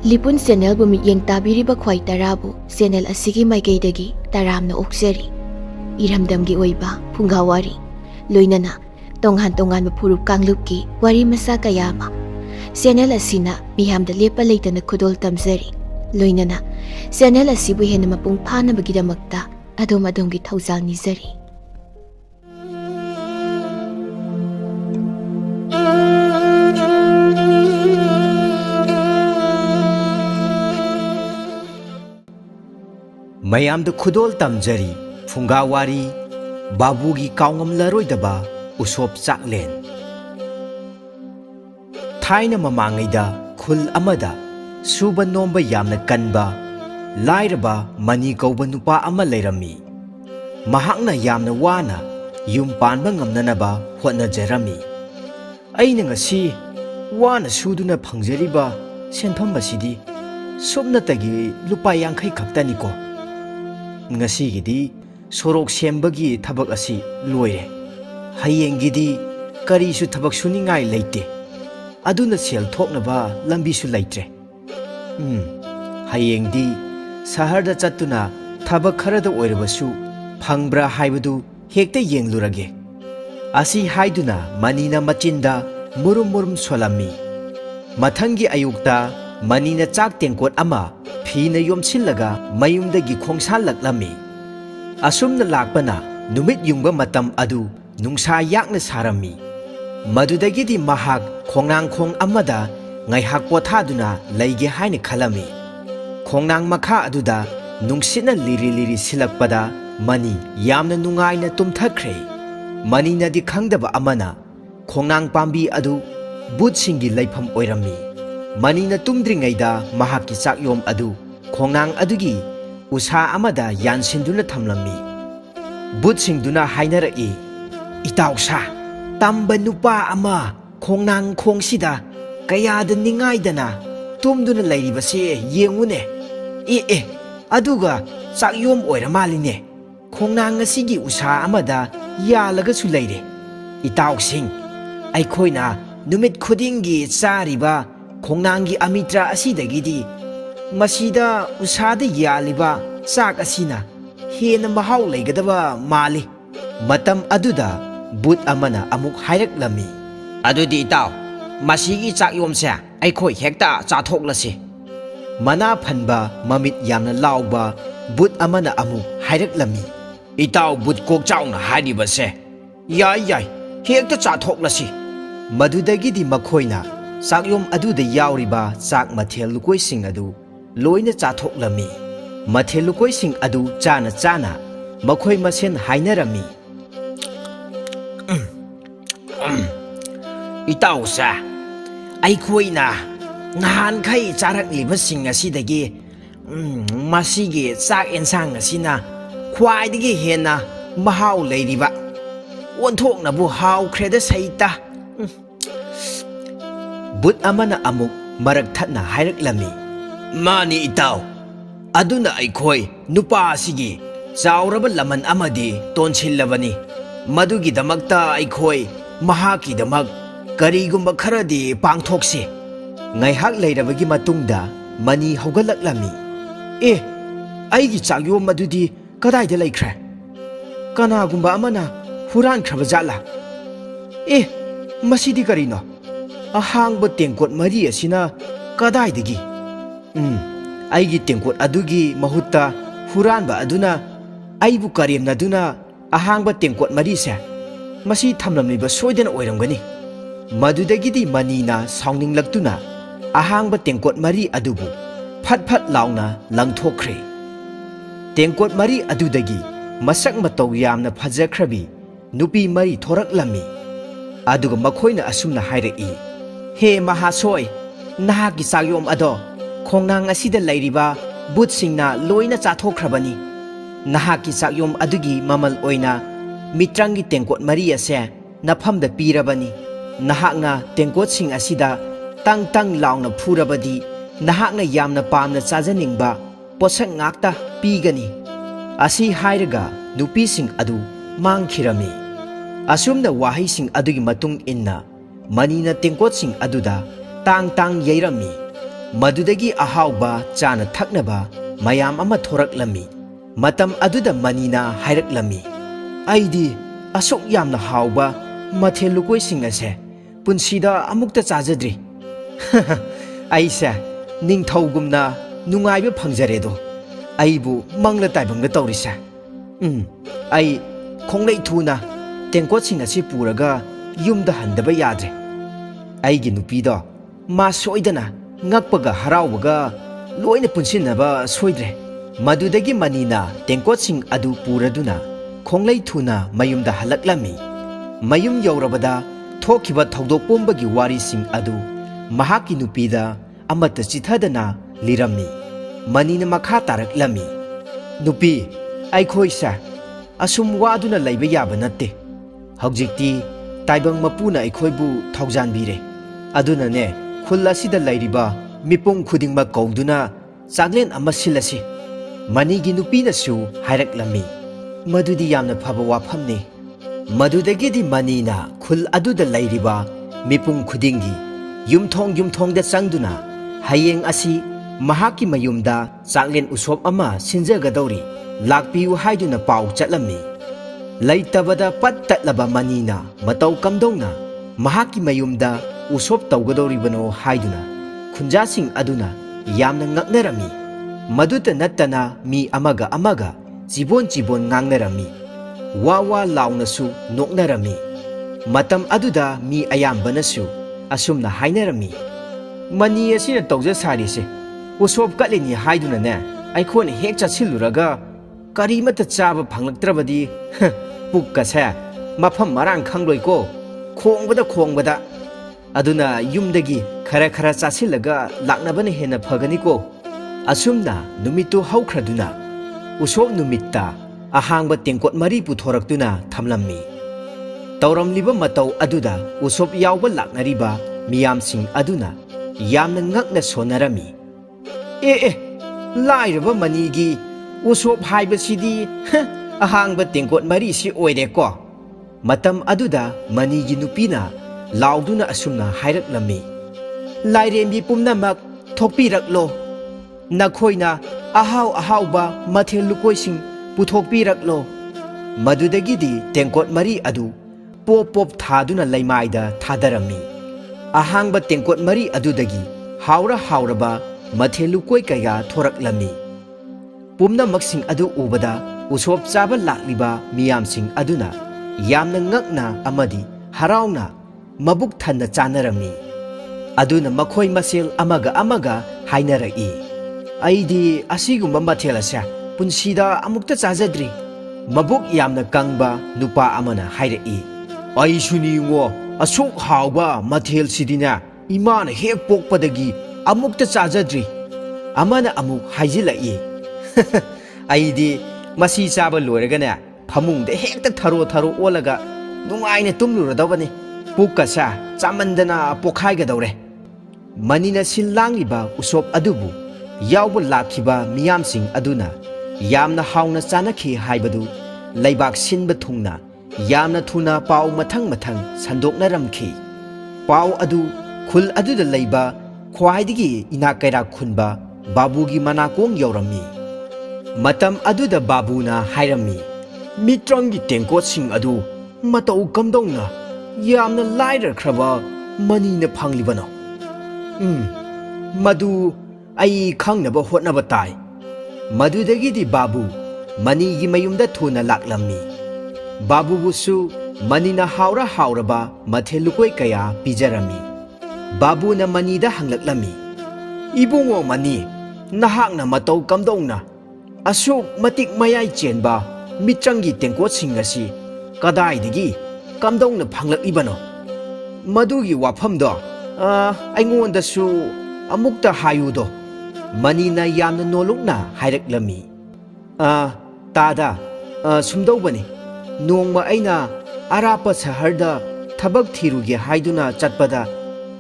Lipun channel bu mityeng tabiriba khwai tarabu channel asigi maikeidagi taramna okseri iramdamgi oiba phungawari loinana tonghan furup kanglupki wari masa kayama channel asina miyamda lepa leitana khudol tamjari loinana channel asibu hena mapung phana bagidamakta adom-adomgi thaujal nizari mayamda khudol tamjari phungawari babugi kaungamlaroidaba usop chaklen thaina mamangaida khul amada suba nomba yamna kanba lairaba mani kauba nupa ama leirami mahakna yamna wana yum panba ngamnanaba hotnajarami aina ngasi wana suduna phangjariba sentham basidi subnatagi lupa yankhai khaktaniko ngasigidi sorok sembagi thabak asi loire hayengidi karisu thabak suningai leite aduna sel thoknaba lambi su leitre hayengdi saharda chattuna thabak kharada oirabasu phangbra haibadu hekta yenglurage asi haiduna manina machinda murum solami mathangi ayukta manina chak tengkot ama phina yomsillaga mayumdagi khongsan laklami asumna lakpana numit yungba matam adu nungsa yakna sarami madudagidi mahak khongnang khong amada ngaihak pothaduna leige haina khalami khongnang makha aduda nungsina liri silakpada mani yamna nungaina tumthakre manina di khangdaba amana khongnang pambi adu butsingi leifam oirami manina tumdringaida mahakki chakyom adu khongnang adugi usa amada yansinduna thamlami butsingduna hainaraki itausa tamba nupa ama khongnang khongsida kayada ningaidana tumduna leiribase yengune aduga chakyom oira maline khongnang asigi usa amada yalaga su leire itausing aikoina numit khudingi chariba khongnangi amitra asidagidi masida usada yaliba chak asina hena mahau leigadaba mali matam aduda but amana amuk hairak-lami adudi itaw masigi chakyomse aikhoi hekta chathoklasi mana phanba mamit yamna laugba but amana amuk hairak-lami itaw but kok chauna hairibase yai hekta chathoklasi madudagidi makhoina chakyom aduda yauriba chak mathel lukoi sing adu loina chathoklami mathel lukoi sing adu chana makhoi masen hainarami itausa aikoina ngahan khai charakliba sing asidagi masigi chak ensang asina khwaidagi hena mahau leiriba onthoknabu hau khreda saita but amana amuk marak thatna hairak-lami mani itaw aduna aikhoi nupa asigi chauraba laman amadi tonsilabani madugi damakta aikhoi mahaki damak karigumba kharadi pangthokse ngaihak leirabagi matungda mani haugalak-lami aigi chakyom madudi kadaida leikhre kanagumba amana huran khrabajala masidi karino ahangba tengkot mari asina kadaidagi aigi tengkot adugi mahutta huranba aduna aibu karemnaduna ahangba tengkot mari se masi thamlamliba soidana oiramgani madudagidi manina sauninglaktuna ahangba tengkot mari adubu phat launa langthokre tengkot mari adudagi masak matau yamna phajakhrabi nupi mari thorak-lami aduga makhoina asumna hairaki he mahasoi nahaki chakyom ado khongnang asida leiriba butsingna loina chathokhrabani nahaki chakyom adugi mamal oina mitrangi tengkot mari ase nafamda pirabani nahakna tengkot sing asida tang launa phurabadi nahakna yamna pamna chajaningba posak ngakta pigani asi hairaga nupi sing adu mangkhirami asumna wahai sing adugi matung inna manina tengkot sing aduda tang yairami Madudagi ahauba chana thaknaba mayam ama thoraklami. Matam aduda manina hairaklami. Aidi asok yamna hauba mathel lukoi sing ase punsida amukta chajadri. Aisa ningthaugumna nungaiba phangjaredo. Aibu mangla taibamga tawrisa. Ai khonglei thuna tengkot sing asi puraga yumda handaba yadre. Aigi nupido ma soidana ngakpaga haraubaga loina punsinaba soidre. Madudagi manina tengkot sing adu puraduna khonglei thuna mayumda halaklami. Mayum yaurabada thokiba thodok pombagi wari sing adu mahaki nupida amata chithadana lirami. Manina makha taraklami. Nupi aikhoisa asum waduna laiba yaba natte. Haujikti taibang mapuna aikhoibu thaujanbire. Aduna ne khul asida lairiba mipong khudingma kauduna chaglen ama silasi. Manigi nupina su hairaklami. Madudi yamna phaba wafamni. Madudagidi manina khul aduda lairiba mipung khudingi yumthong da changduna hayeng asi mahaki mayumda chaglen usop ama sinjagadori lakpiu haiduna pau chatlami. Laitabada pattatlaba manina matau kamdongna mahaki mayumda usop tawgadoribano haiduna khunjasing aduna yamna ngaknarami. Maduta nattana mi amaga jibon ngangnarami. Wawa launa-su noknarami. Matam aduda mi ayambana-su asumna hainarami. Mani asina tawja sarise usop katlini haiduna ne aikhona hek chatsiluraga karimata chaba phanglaktrabadi pukkase mafam marang khangloiko khongbada aduna yumdagi khara chatsilaga laknabana hena phaganiko. Asumna numitu haukhraduna usop numitta ahangba tengkot mari puthoraktuna thamlammi. Tauramliba matau aduda usop yawba laknariba miyamsing aduna yamna ngakna sonarami. Lairaba manigi usop haibasidi ahangba tengkot mari si oireko. Matam aduda manigi nupina lauduna asumna hairaklammi. Lairembi pumnamak thokpiraklo. Nakhoina ahauba mathel lukoising puthokpiraklo. Madudagidi tengkot mari adu pop thaduna laimaida thadarami. Ahangba tengkot mari adudagi hauraba mathel lukoi kaya thoraklami. Pumna maksing adu ubada usop chaba lakliba miyamsing aduna yamna ngakna amadi harauna mabuk thanna chanarami. Aduna makhoi masel amaga hainarai. Aidi asigumba mathel asa punsida amukta chajadri. Mabuk yamna kangba nupa amana hairai. Ai suni ngo asuk hauba mathel sidina imana hek pokpadagi amukta chajadri. Amana amuk haijilai. Aidi masi chaba loiragana phamungda hekta tharo olaga nungaina tumluradabani. Pukkasa chamandana pokhaigadawre. Manina sillangiba usop adubu yawba lakhiba miyamsing aduna yamna hauna chanakhi haibadu laibak sinba thungna yamna thuna pau mathang sandoknaramkhi. Pau adu khul aduda leiba khwaidigi inakaira khunba babugi manakong yawrami. Matam aduda babuna hairami. Mitrangi tengkot sing adu matau kamdongna yamna lairakraba manina phanglibano. Madu ai khangnaba hotnaba tai. Madudagidi babu manigi mayumda thuna laklammi. Babu busu manina hauraba mathelukoi kaya pijarami. Babu na manida hanglaklammi. Ibungo mani nahakna matau kamdongna asuk matik mayai chenba mitrangi tengkot singasi kadaidagi kamdongna phanglakibano. Madugi wafamdo aingondasu amukta hayudo. Manina yamna nolokna hairaklammi. Tada sumdawbani nongma aina arapa saharda thabak thiruge haiduna chatpada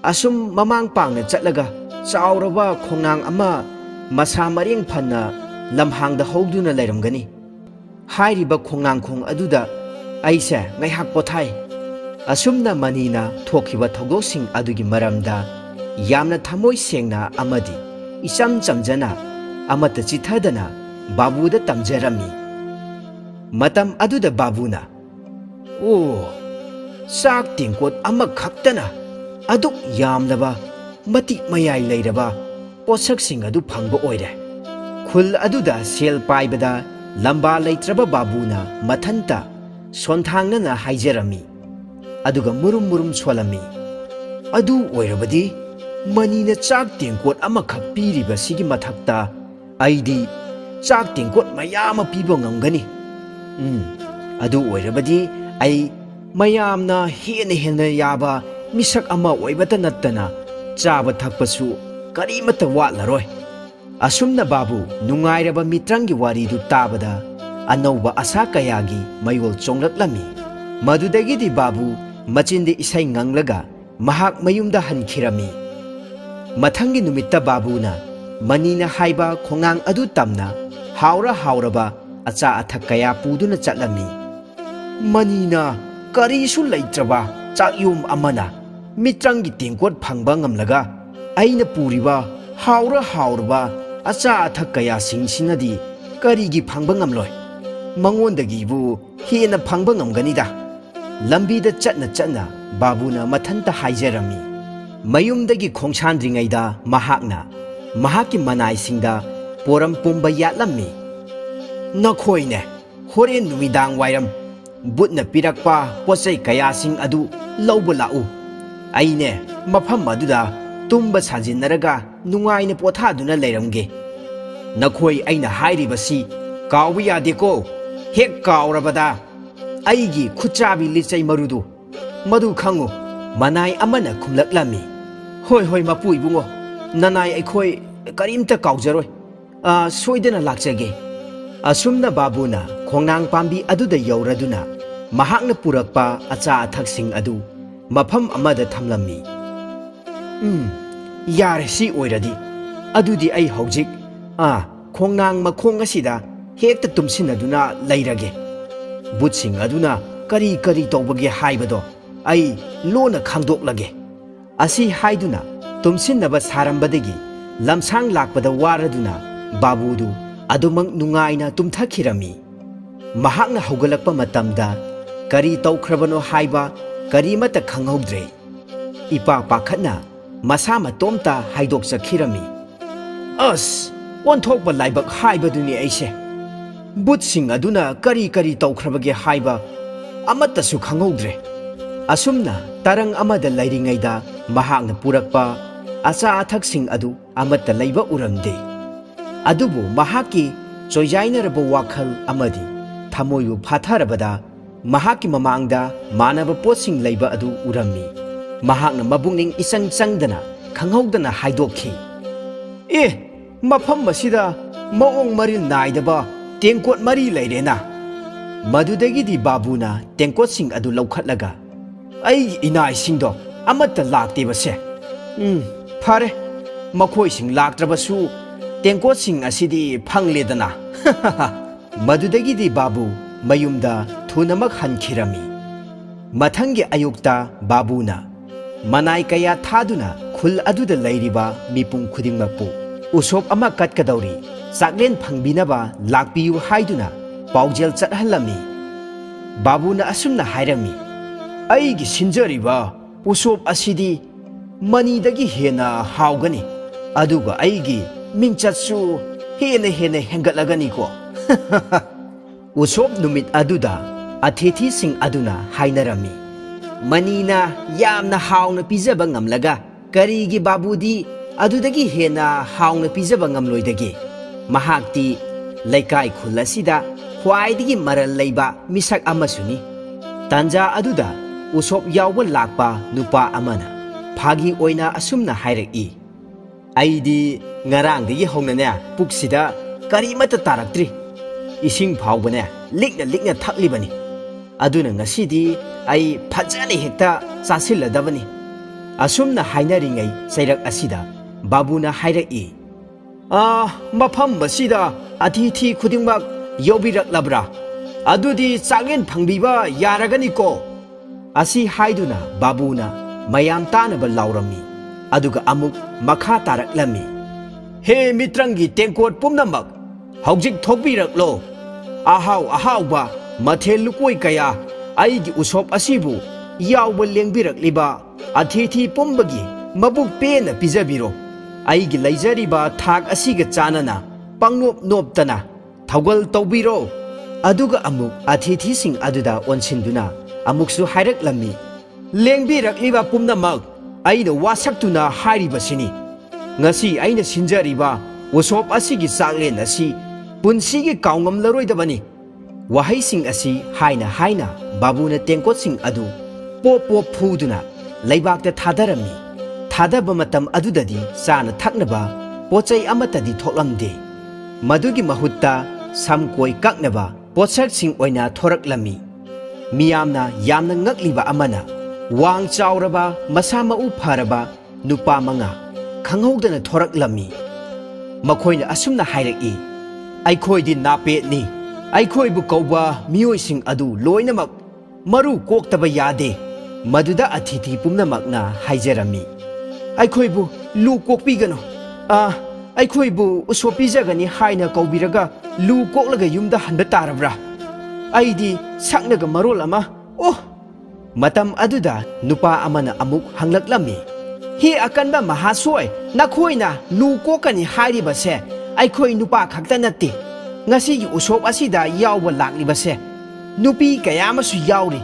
asum mamang pangna chatlaga chauraba khongnang ama masa mareng phanna lamhangda hogduna lairamgani. Hairiba khongnang khong aduda aise ngaihak pothai. Asumna manina thokhiba thogosing adugi maramda yamna thamoi sengna amadi इचम चमजना अमत चिथदना बाबूदा तमजरमी मतम अदुदा बाबूना ओ चाक तेंकोट अमखक्तना अदुक यामलबा मति मयाई लेरबा पोषकसिंग अदु फंगबा ओइरे खुल अदुदा cell पाइबदा लंबा लेत्रबा बाबूना मथंता सोंथांगना हाइजरमी अदुगा मुरुम मुरुम सोलमी अदु ओइरबदी मनीना चाक तेंकोट अमखक पीरिबा सिगी मथक्ता आइदी चाक तेंकोट मयाम पीबो ngамगनी अदु ओइरबदी आई मयामना हेन याबा मिसक अमा ओइबता नत्तना चाबा थकपसु करीमता वाटलरोय असुमना बाबू नुंगाइरबा मित्रंगी वारीदु ताबदा अनौबा आशा कयागी मयोल चोंगलक्लमी मदुदगिदी बाबू मचिंदे इसै nganglगा महाक मयुमदा हनखिरमी मथंगी नुमित्ता बाबूना मनीना हाइबा खोंगांग अदु तमना हावरबा अचा अथक कया पुदुना चटलमी मनीना करीसु लैत्रबा चाकयुम अमना मित्रंगी तेंकोट फंगबा ngamलगा आइना पुरिबा हावरबा अचा अथक कया सिंगसिनदी करीगी फंगबा ngamलोय मंगोंदगीबु हेना फंगबा ngamगनीदा लंबीदा चटना बाबूना मथंता हाइजरमी मयुमदगी खोंसांद्रिङैदा महाकना महाकी मनाइसिंगदा पोरम पुंबा यातलम्मी नखोइने होरेन नुमिदांग वाइरम बुटना पिरक्पा पोचै कयासिंग अदु लौबा लाउ आइने मफम अदुदा तुम्बा साजिन्नरगा नुंगाइने पोथादुना लेरमगे नखोइ आइना हाइरिबसी काउबा यादेको हेक काउरबदा आइगी खुचाबी लिचै मरुदु मधु खंगु मनाई अमना खुमलक्लामी होय होय मपु इबुंगो ननाई अखोय करीमता काउजरोय सोइदना लाक्चगे असुमना बाबूना खोंगांग पांबी अदुदा यौरदुना महाकना पुरक्पा अचा अथकसिंग अदु मफम अमदा थमलम्मी यारे सी ओइरदी अदुदी आई हौजिक खोंगांग मखोंग असिदा हेक्ता तुमसिनदुना लैरगे बुतसिंग अदुना करी करी तौबगे हाइबदो आई लोना खांदोक्लगे असी हाइदुना तुमसिनबा सारंबदगी लमसांग लाकपदा वारदुना बाबूदु अदुमंग नुंगाइना तुमथखिरमी महाकना हौगलक्पा मतमदा करी तौख्रबनो हाइबा करीमता खंगौद्रे इपा पाखना मसा मतोमता हाइदोकचखिरमी अस ओन्थोकबा लाइबक हाइबदुनी ऐसे बुतसिंग अदुना करी करी तौख्रबगे हाइबा अमत्तसु खंगौद्रे असुमना तरंग अमदा लैरिङैदा महाकना पुरक्पा अचा अथकसिंग अदु अमत्ता लैबा उरमदे अदुबु महाकी चोइजाइनरबा वाखल अमदी थमोयु फाथरबदा महाकी ममांगदा मानबा पोतसिंग लैबा अदु उरम्मी महाकना मबुंगनिंग इसंग चंगदना खंगौदना हाइदोखि ए मफम मसिदा मओंग मरिल नाइदबा तेंकोट मरी लैरेना मदुदगिदी बाबूना तेंकोटसिंग अदु लौखटलगा आई इनाइसिंगदो अमत्ता लाक्तेबसे फारे मखोइसिंग लाक्त्रबसु तेंकोटसिंग असिदी फंगलेदना मदुदगिदी बाबू मयुमदा थुनमक हनखिरमी मथंगी अयुक्ता बाबूना मनाई कया थादुना खुल अदुदा लैरिबा मिपुंग खुदिंगमकपु उसोप अमा कटकदौरी चाकलेन फंगबिनबा लाक्पियु हाइदुना पाउजेल चटहलमी बाबूना असुमना हाइरमी अइगी सिंजरिबा उसोप असिदी मनीदगी हेना हाउगनी अदुगा अइगी मिंचत्सु हेना हेंगतलगनीको उसोप नुमित अदुदा अतिथि सिंग अदुना हाइनरमी मनीना यामना हाउना पिजबा ngamlaga करीगी बाबूदी अदुदगी हेना हाउना पिजबा ngamloidagi महाक्ति लैकाई खुलसिदा ख्वाइदगी मरल लैबा मिसक अमसुनी तांजा अदुदा उसोप यावबा लाकपा नुपा अमना फागी ओइना असुमना हाइरकी आइदी ngarangदगी हौनने पुक्सिदा करीमता तारक्त्रि इसिंग फावबने लिक्ना थक्लिबनी अदुना ngasiदी आई फजने हेक्ता चासिलदबनी असुमना हाइनरिङै सैरक असिदा बाबूना हाइरकी मफम बसिदा अतिथि खुदिंगमक यौबिरक्लब्रा अदुदी चागलेन फंगबिबा यारगनिको असी हाइदुना बाबूना मयाम तानबा लाउरमी अदुगा अमुक मखा तारक्लमी हे मित्रंगी टेंकोट पुमनमक हौजिक थोकबिरकलो आहाव आहावबा मथेल लुकोई कया आईगी उसोप असिबु यावबा लेंबिरकलिबा अतिथि पुंबगी मबुक पेन पिजबिरो आईगी लैजरिबा थाक असिगा चानना पंगनोप नोपतना थौगल तौबिरो अदुगा अमुक अतिथि सिंग अदुदा ओनसिंदुना अमुकसु हाइरकलमी लेंबिरकलिबा पुमनमक आईना वासक्तुना हारिबसिनी ngasi aina sinjariba wasop asigi saklen asi punsigi kaungamlaroidabani wahai sing asi haina babuna tengkot sing adu pop phuduna leibakta thadarami thadaba matam adudadi sana thaknaba pochai amatadi thoklamde madugi mahutta samkoi kaknaba pochak sing oina thoraklami miyamna yamna ngakliba amana wang chauraba masama u pharaba nupa manga खंगौदना थोरकलमी मखोइना असुमना हाइरकी आइखोइदि नापेटनी आइखोइबु कौबा मियोइसिंग अदु लोइनमक मरु कोक्तबा यादे मदुदा अतिथि पुमनमकना हाइजरमी आइखोइबु लु कोकपिगनो आइखोइबु उसोपिजगनी हाइना कौबिरगा लु कोकलगा युमदा हनबा तारब्रा आइदि सक्नगा मरोल अमा ओ मतम अदुदा नुपा अमना अमुक हंगलकलमी ही अकनबा महासोय नखोइना लु कोकनी हारिबसे आइखोइ नुपा खक्ता नत्ते ngasiगी उसोप असिदा यावबा लाक्लिबसे नुपी कयामसु यावरि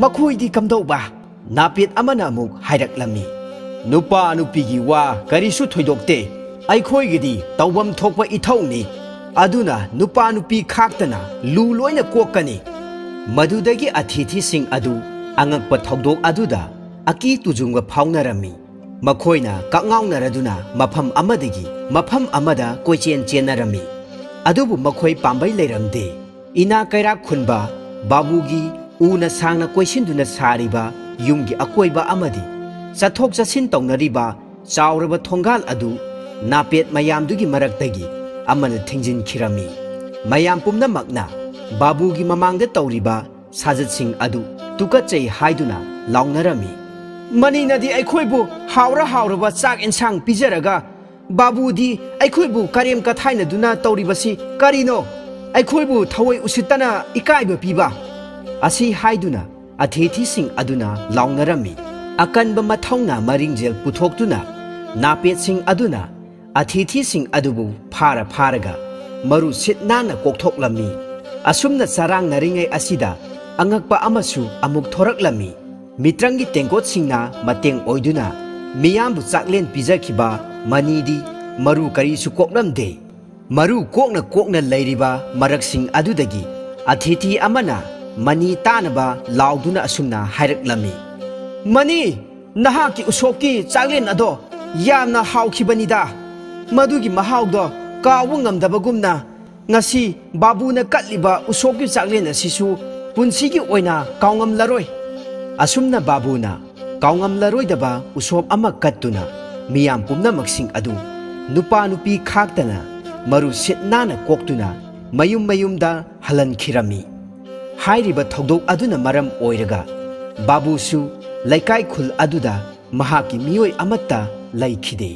मखोइदि कमदौबा नापेट अमना अमुक हाइरकलमी नुपा नुपीगी वा करिसु थोइदोक्ते आइखोइगिदि तौबम थोकपा इथौनी अदुना नुपा नुपी खाक्तना लु लोइना कोकनी मदुदगी अतिथि सिंग अदु अंगकपा थौदोक अदुदा अकी तुजुंगा फाउनरमी मखोइना कांगाउनरदुना मफम अमदगी मफम अमदा कोइचेन चेनरमी अदुबु मखोइ पाम्बै लेरमदे इना कैरा खुनबा बाबुगी उना सांगना कोइसिनदुना सारिबा युमगी अकोइबा अमदी चथोक चसिन तौनरिबा चाउरबा थोंगाल अदु नापेट मयामदुगी मरक्तगी अमना थिंजिन खिरमी मयाम पुमनमकना बाबुगी ममांगदा तौरिबा साजतसिंग अदु तुकचै हाइदुना लाउनरमी मनी नदी अखोइबु हावरा हावरबा चाक इन्सांग पिजरगा बाबूदी अखोइबु करेम कथाइनदुना तौरिबसी करिनो अखोइबु थवै उसितना इकाइबा पिबा असि हाइदुना अतिथि सिंग अदुना लाउनरमी अकनबा मथौना मरिंगजेल पुथोक्तुना नापेट सिंग अदुना अतिथि सिंग अदुबु फारगा मरु सिटनाना कोकथोक्लमी असुमना चारांग नरिङै असिदा अंगकपा अमसु अमुक थोरकलमी मित्रंगी टेंकोट सिंगना मतेंग ओइदुना मियामबु चाकलेन पिजखिबा मनीदी मरु करिसु कोकलमदे मरु कोकना लैरिबा मरकसिंग अदुदगी अतिथि अमना मनी तानबा लाउदुना असुमना हाइरकलमी मनी नहाकी उसोकी चाकलेन अदो यामना हाउखिबनिदा मदुगी महाउदो कावु ngamdabagumna ngasi babuna katliba usoki चाकलेन असिसु पुनसिगी ओइना काउंगमलरोय असुमना बाबूना काउंगमलरोइदबा उसोप अमा कत्तुना मियाम पुमनमक्सिंग अदु नुपा नुपी खाक्तना मरु सिटनाना कोक्तुना मयुमदा हलनखिरमी हाइरिबा थौदोक अदुना मरम ओइरगा बाबूसु लैकाई खुल अदुदा महाकी मियोय अमत्ता लैखिदे।